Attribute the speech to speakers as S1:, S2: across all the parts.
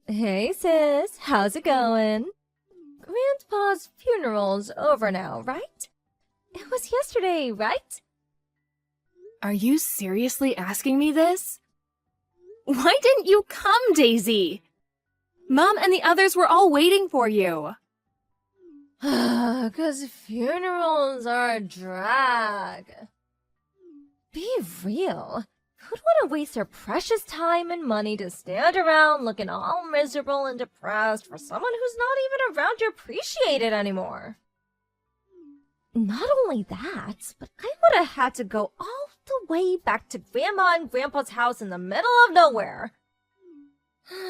S1: Hey sis, how's it going? Grandpa's funeral's over now, right? It was yesterday, right?
S2: Are you seriously asking me this? Why didn't you come, Daisy? Mom and the others were all waiting for you.
S1: 'Cause funerals are a drag. Be real. Who'd want to waste their precious time and money to stand around looking all miserable and depressed for someone who's not even around to appreciate it anymore? Not only that, but I would have had to go all the way back to Grandma and Grandpa's house in the middle of nowhere.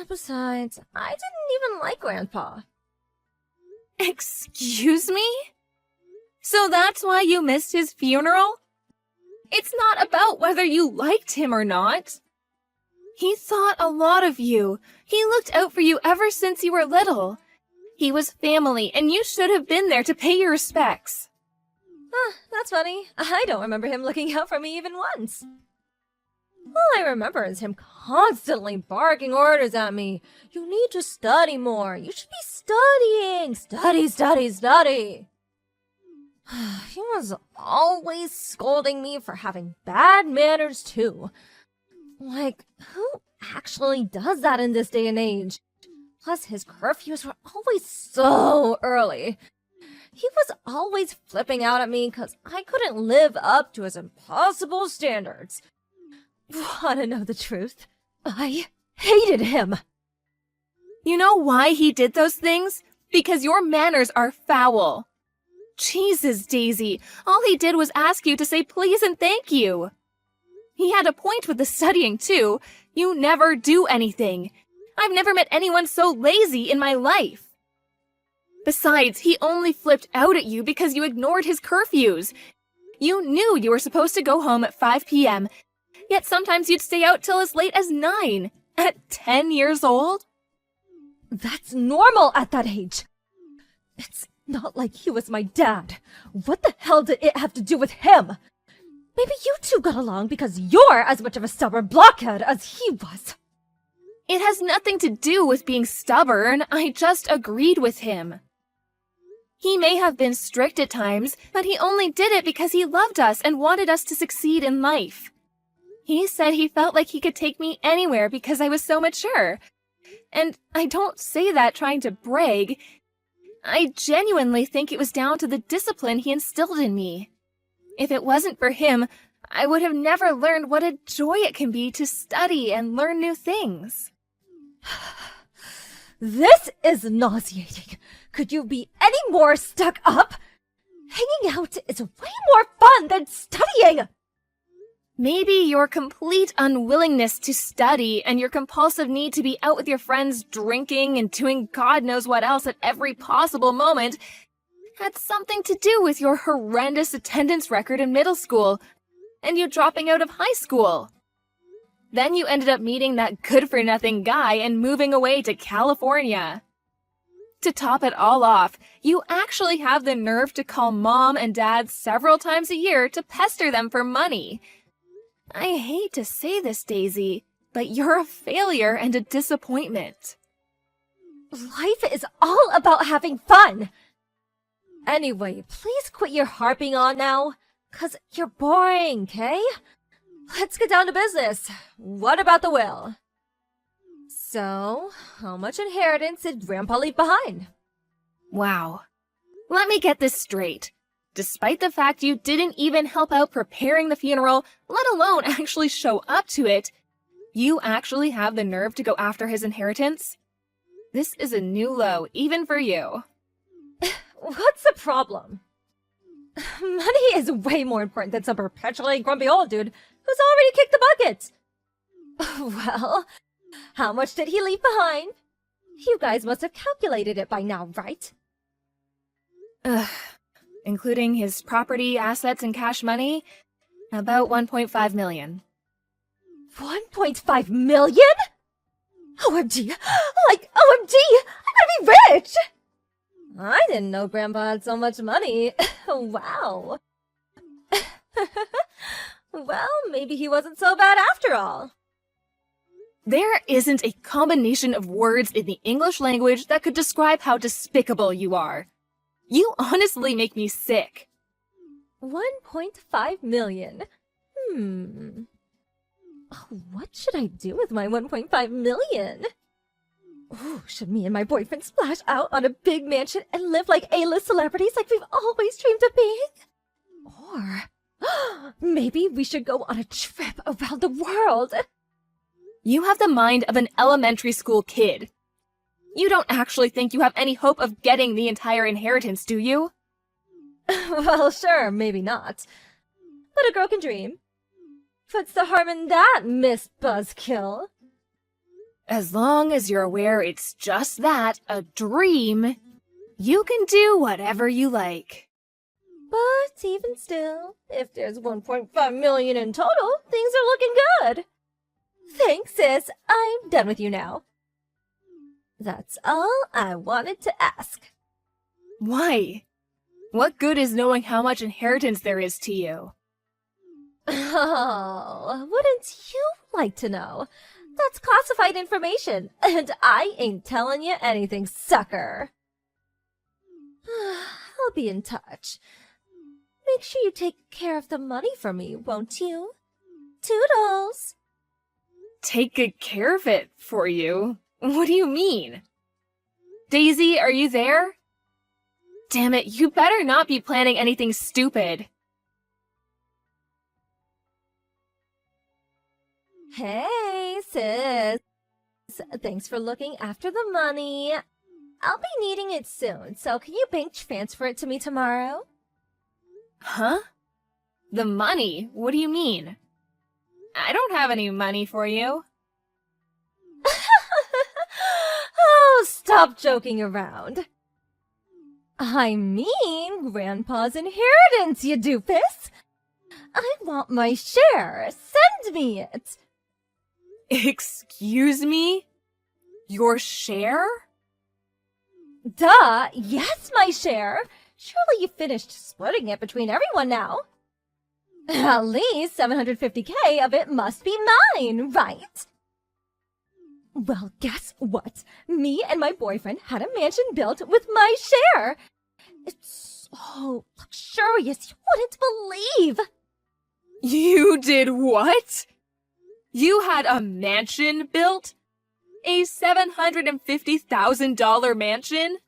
S1: Besides, I didn't even like Grandpa.
S2: Excuse me? So that's why you missed his funeral? It's not about whether you liked him or not. He thought a lot of you. He looked out for you ever since you were little. He was family, and you should have been there to pay your respects.
S1: That's funny. I don't remember him looking out for me even once. All I remember is him constantly barking orders at me. You need to study more. You should be studying. Study, study, study. He was always scolding me for having bad manners, too. Like, who actually does that in this day and age? Plus, his curfews were always so early. He was always flipping out at me because I couldn't live up to his impossible standards. Wanna know the truth? I hated him.
S2: You know why he did those things? Because your manners are foul. Jesus, Daisy, all he did was ask you to say please and thank you. He had a point with the studying, too. You never do anything. I've never met anyone so lazy in my life. Besides, he only flipped out at you because you ignored his curfews. You knew you were supposed to go home at 5 p.m., yet sometimes you'd stay out till as late as 9. At 10 years old?
S1: That's normal at that age. It's not like he was my dad. What the hell did it have to do with him? Maybe you two got along because you're as much of a stubborn blockhead as he was.
S2: It has nothing to do with being stubborn. I just agreed with him. He may have been strict at times, but he only did it because he loved us and wanted us to succeed in life. He said he felt like he could take me anywhere because I was so mature. And I don't say that trying to brag. I genuinely think it was down to the discipline he instilled in me. If it wasn't for him, I would have never learned what a joy it can be to study and learn new things.
S1: This is nauseating. Could you be any more stuck up? Hanging out is way more fun than studying.
S2: Maybe your complete unwillingness to study and your compulsive need to be out with your friends drinking and doing God knows what else at every possible moment had something to do with your horrendous attendance record in middle school and you dropping out of high school. Then you ended up meeting that good-for-nothing guy and moving away to California. To top it all off, you actually have the nerve to call Mom and Dad several times a year to pester them for money. I hate to say this, Daisy, but you're a failure and a disappointment.
S1: Life is all about having fun. Anyway, please quit your harping on now, 'cause you're boring, okay? Let's get down to business. What about the will? So, how much inheritance did Grandpa leave behind?
S2: Wow. Let me get this straight. Despite the fact you didn't even help out preparing the funeral, let alone actually show up to it, you actually have the nerve to go after his inheritance? This is a new low, even for you.
S1: What's the problem? Money is way more important than some perpetually grumpy old dude who's already kicked the bucket. Well, how much did he leave behind? You guys must have calculated it by now, right?
S2: Including his property, assets, and cash money, about 1.5 million.
S1: 1.5 million? OMG! Like, OMG! I'm gonna be rich! I didn't know Grandpa had so much money. Wow. Well, maybe he wasn't so bad after all.
S2: There isn't a combination of words in the English language that could describe how despicable you are. You honestly make me sick.
S1: 1.5 million. Oh, what should I do with my 1.5 million? Ooh, should me and my boyfriend splash out on a big mansion and live like A-list celebrities like we've always dreamed of being? Or maybe we should go on a trip around the world.
S2: You have the mind of an elementary school kid. You don't actually think you have any hope of getting the entire inheritance, do you?
S1: Well, sure, maybe not. But a girl can dream. What's the harm in that, Miss Buzzkill?
S2: As long as you're aware it's just that, a dream, you can do whatever you like.
S1: But even still, if there's 1.5 million in total, things are looking good. Thanks, sis. I'm done with you now. That's all I wanted to ask.
S2: Why? What good is knowing how much inheritance there is to you?
S1: Oh, wouldn't you like to know? That's classified information, and I ain't telling you anything, sucker. I'll be in touch. Make sure you take care of the money for me, won't you? Toodles!
S2: Take good care of it for you? What do you mean? Daisy, are you there? Damn it, you better not be planning anything stupid.
S1: Hey, sis. Thanks for looking after the money. I'll be needing it soon, so can you bank transfer it to me tomorrow?
S2: Huh? The money? What do you mean? I don't have any money for you.
S1: Oh, stop joking around. I mean Grandpa's inheritance, you doofus. I want my share. Send me it.
S2: Excuse me? Your share?
S1: Duh, yes, my share. Surely you finished splitting it between everyone now. At least 750K of it must be mine, right? Well, guess what? Me and my boyfriend had a mansion built with my share. It's so luxurious you wouldn't believe.
S2: You did what? You had a mansion built? A $750,000 mansion?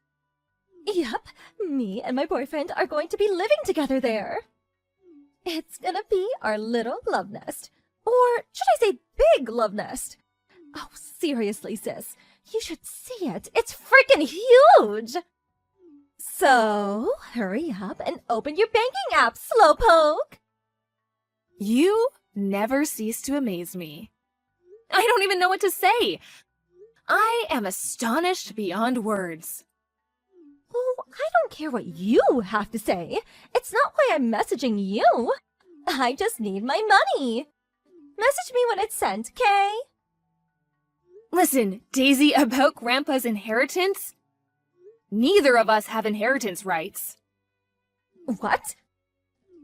S1: Yep, me and my boyfriend are going to be living together there. It's gonna be our little love nest. Or should I say big love nest? Oh, seriously, sis. You should see it. It's freaking huge! So, hurry up and open your banking app, Slowpoke!
S2: You never cease to amaze me. I don't even know what to say. I am astonished beyond words.
S1: Oh, I don't care what you have to say. It's not why I'm messaging you. I just need my money. Message me when it's sent, okay?
S2: Listen, Daisy, about Grandpa's inheritance? Neither of us have inheritance rights.
S1: What?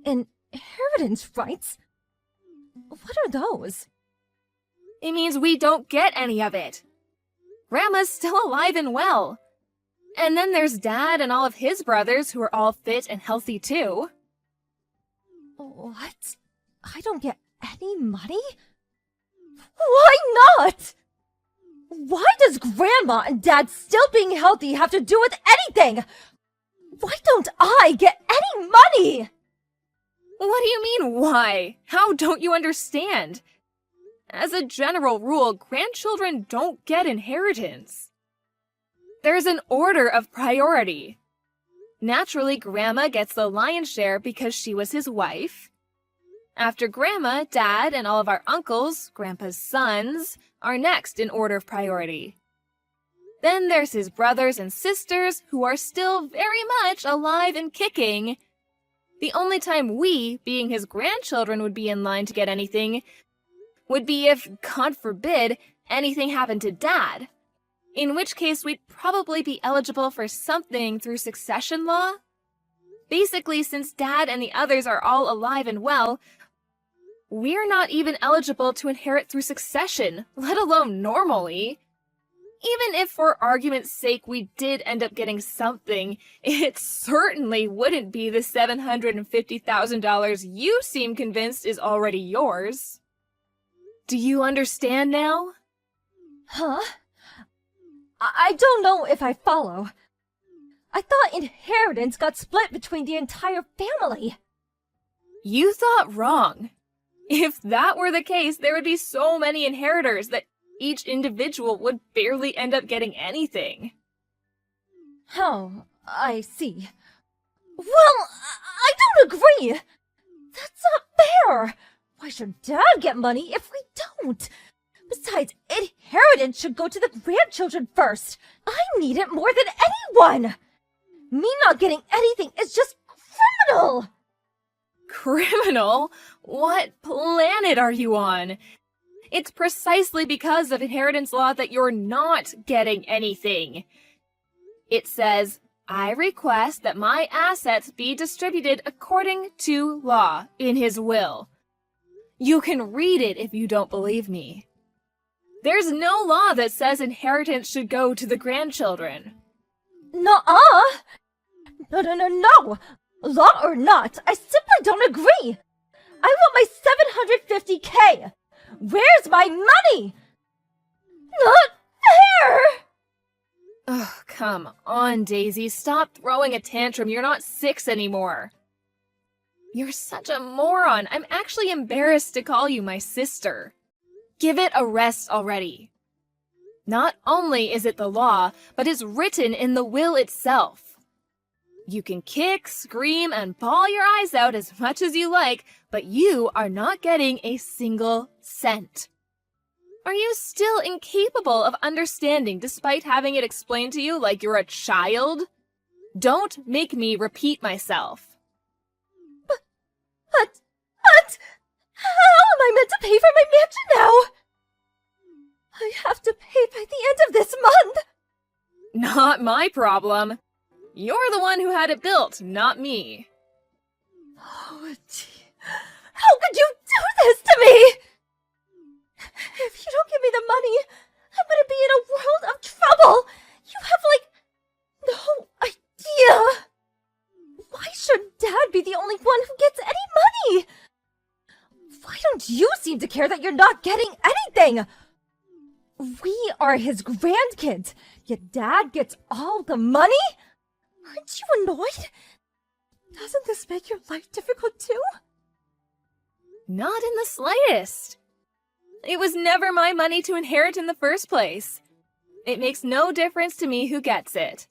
S1: Inheritance rights? What are those?
S2: It means we don't get any of it. Grandma's still alive and well. And then there's Dad and all of his brothers who are all fit and healthy too.
S1: What? I don't get any money? Why not? Why does Grandma and Dad still being healthy have to do with anything? Why don't I get any money?
S2: What do you mean, why? How don't you understand? As a general rule, grandchildren don't get inheritance. There's an order of priority. Naturally, Grandma gets the lion's share because she was his wife. After Grandma, Dad, and all of our uncles, Grandpa's sons, are next in order of priority. Then there's his brothers and sisters who are still very much alive and kicking. The only time we, being his grandchildren, would be in line to get anything would be if, God forbid, anything happened to Dad. In which case we'd probably be eligible for something through succession law. Basically, since Dad and the others are all alive and well, We're not even eligible to inherit through succession, let alone normally. Even if for argument's sake we did end up getting something, it certainly wouldn't be the $750,000 you seem convinced is already yours. Do you understand now?
S1: Huh? I don't know if I follow. I thought inheritance got split between the entire family.
S2: You thought wrong. If that were the case, there would be so many inheritors that each individual would barely end up getting anything.
S1: Oh, I see. Well, I don't agree. That's not fair. Why should Dad get money if we don't? Besides, inheritance should go to the grandchildren first. I need it more than anyone. Me not getting anything is just criminal.
S2: Criminal? What planet are you on? It's precisely because of inheritance law that you're not getting anything. It says, I request that my assets be distributed according to law in his will. You can read it if you don't believe me. There's no law that says inheritance should go to the grandchildren.
S1: Nuh-uh. No. Law or not, I simply don't agree. I want my $750K. Where's my money? Not fair!
S2: Oh, come on, Daisy. Stop throwing a tantrum. You're not 6 anymore. You're such a moron. I'm actually embarrassed to call you my sister. Give it a rest already. Not only is it the law, but it's written in the will itself. You can kick, scream, and bawl your eyes out as much as you like, but you are not getting a single cent. Are you still incapable of understanding despite having it explained to you like you're a child? Don't make me repeat myself.
S1: But, how am I meant to pay for my mansion now? I have to pay by the end of this month.
S2: Not my problem. You're the one who had it built, not me.
S1: Oh, gee. How could you do this to me? If you don't give me the money, I'm gonna be in a world of trouble. You have, no idea. Why should Dad be the only one who gets any money? Why don't you seem to care that you're not getting anything? We are his grandkids, yet Dad gets all the money? Aren't you annoyed? Doesn't this make your life difficult too?
S2: Not in the slightest. It was never my money to inherit in the first place. It makes no difference to me who gets it.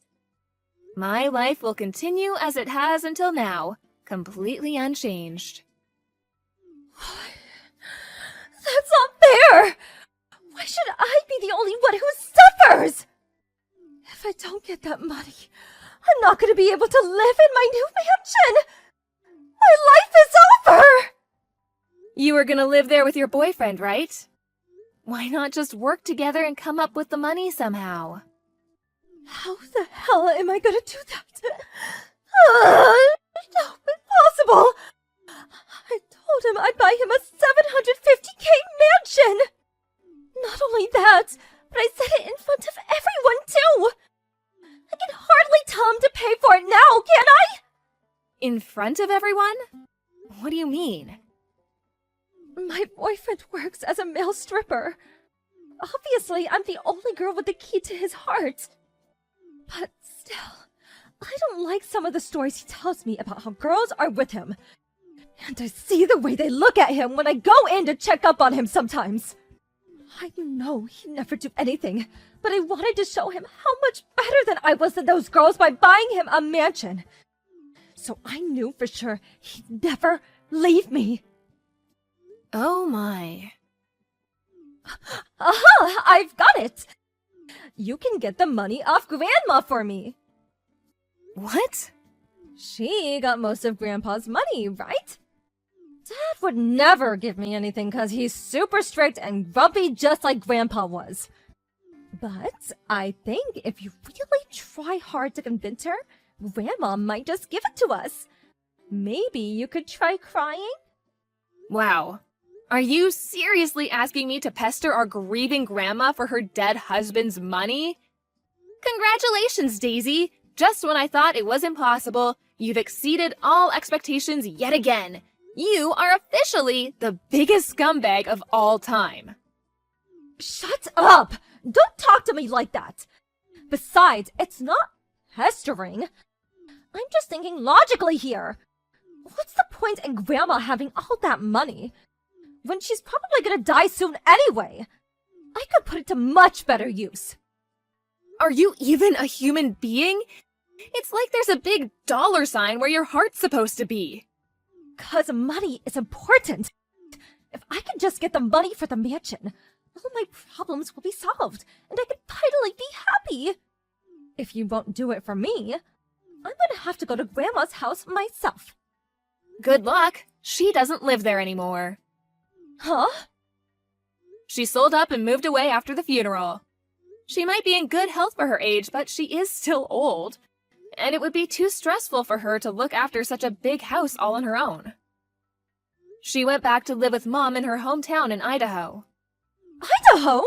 S2: My life will continue as it has until now, completely unchanged.
S1: That's not fair! Why should I be the only one who suffers? If I don't get that money, I'm not going to be able to live in my new mansion! My life is over!
S2: You were gonna live there with your boyfriend, right? Why not just work together and come up with the money somehow?
S1: How the hell am I going to do that? No, impossible! I told him I'd buy him a $750K mansion! Not only that, but I said it in front of everyone too! I can hardly tell him to pay for it now, can I?
S2: In front of everyone? What do you mean?
S1: My boyfriend works as a male stripper. Obviously, I'm the only girl with the key to his heart. But still, I don't like some of the stories he tells me about how girls are with him. And I see the way they look at him when I go in to check up on him sometimes. I know he'd never do anything, but I wanted to show him how much better than I was than those girls by buying him a mansion. So I knew for sure he'd never leave me.
S2: Oh my.
S1: Aha! I've got it! You can get the money off Grandma for me.
S2: What?
S1: She got most of Grandpa's money, right? Dad would never give me anything because he's super strict and grumpy just like Grandpa was. But I think if you really try hard to convince her, Grandma might just give it to us. Maybe you could try crying?
S2: Wow. Are you seriously asking me to pester our grieving grandma for her dead husband's money? Congratulations, Daisy! Just when I thought it was impossible, you've exceeded all expectations yet again. You are officially the biggest scumbag of all time.
S1: Shut up! Don't talk to me like that! Besides, it's not pestering. I'm just thinking logically here. What's the point in Grandma having all that money when she's probably gonna die soon anyway? I could put it to much better use.
S2: Are you even a human being? It's like there's a big dollar sign where your heart's supposed to be.
S1: 'Cause money is important. If I could just get the money for the mansion, all my problems will be solved, and I could finally be happy. If you won't do it for me, I'm gonna have to go to Grandma's house myself.
S2: Good luck. She doesn't live there anymore.
S1: Huh?
S2: She sold up and moved away after the funeral. She might be in good health for her age, but she is still old. And it would be too stressful for her to look after such a big house all on her own. She went back to live with Mom in her hometown in Idaho.
S1: Idaho?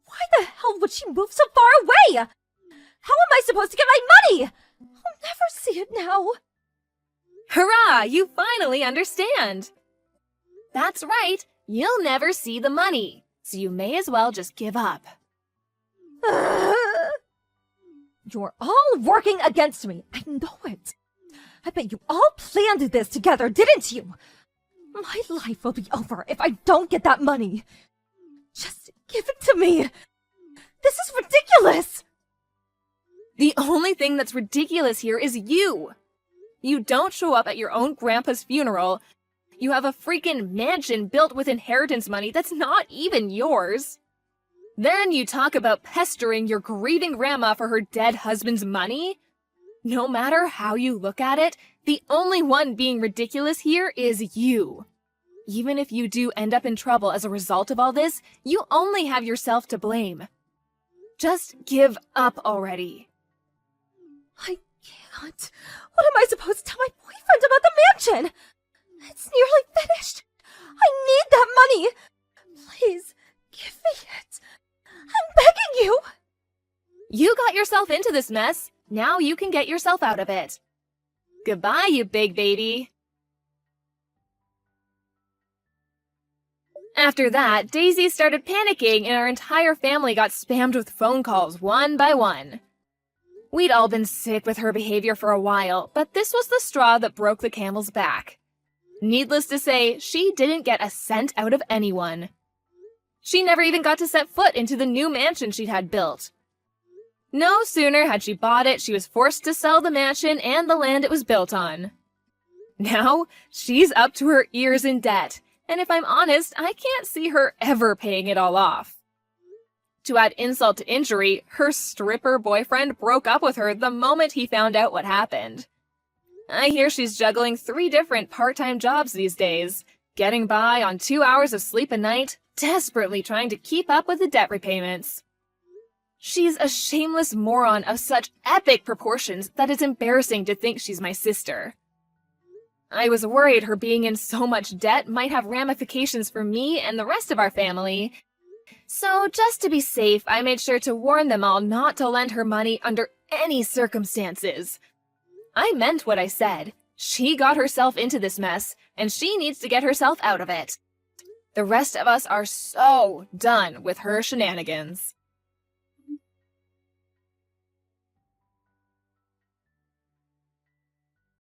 S1: Why the hell would she move so far away? How am I supposed to get my money? I'll never see it now.
S2: Hurrah! You finally understand! That's right, you'll never see the money, so you may as well just give up.
S1: You're all working against me. I know it. I bet you all planned this together, didn't you? My life will be over if I don't get that money. Just give it to me. This is ridiculous.
S2: The only thing that's ridiculous here is you. You don't show up at your own grandpa's funeral. You have a freaking mansion built with inheritance money that's not even yours. Then you talk about pestering your grieving grandma for her dead husband's money? No matter how you look at it, the only one being ridiculous here is you. Even if you do end up in trouble as a result of all this, you only have yourself to blame. Just give up already.
S1: I can't. What am I supposed to tell my boyfriend about the mansion? It's nearly finished. I need that money. Please, give me it. I'm begging you.
S2: You got yourself into this mess. Now you can get yourself out of it. Goodbye, you big baby. After that, Daisy started panicking and our entire family got spammed with phone calls one by one. We'd all been sick with her behavior for a while, but this was the straw that broke the camel's back. Needless to say, she didn't get a cent out of anyone. She never even got to set foot into the new mansion she'd had built. No sooner had she bought it, she was forced to sell the mansion and the land it was built on. Now, she's up to her ears in debt, and if I'm honest, I can't see her ever paying it all off. To add insult to injury, her stripper boyfriend broke up with her the moment he found out what happened. I hear she's juggling 3 different part-time jobs these days, getting by on 2 hours of sleep a night, desperately trying to keep up with the debt repayments. She's a shameless moron of such epic proportions that it's embarrassing to think she's my sister. I was worried her being in so much debt might have ramifications for me and the rest of our family. So just to be safe, I made sure to warn them all not to lend her money under any circumstances. I meant what I said. She got herself into this mess, and she needs to get herself out of it. The rest of us are so done with her shenanigans.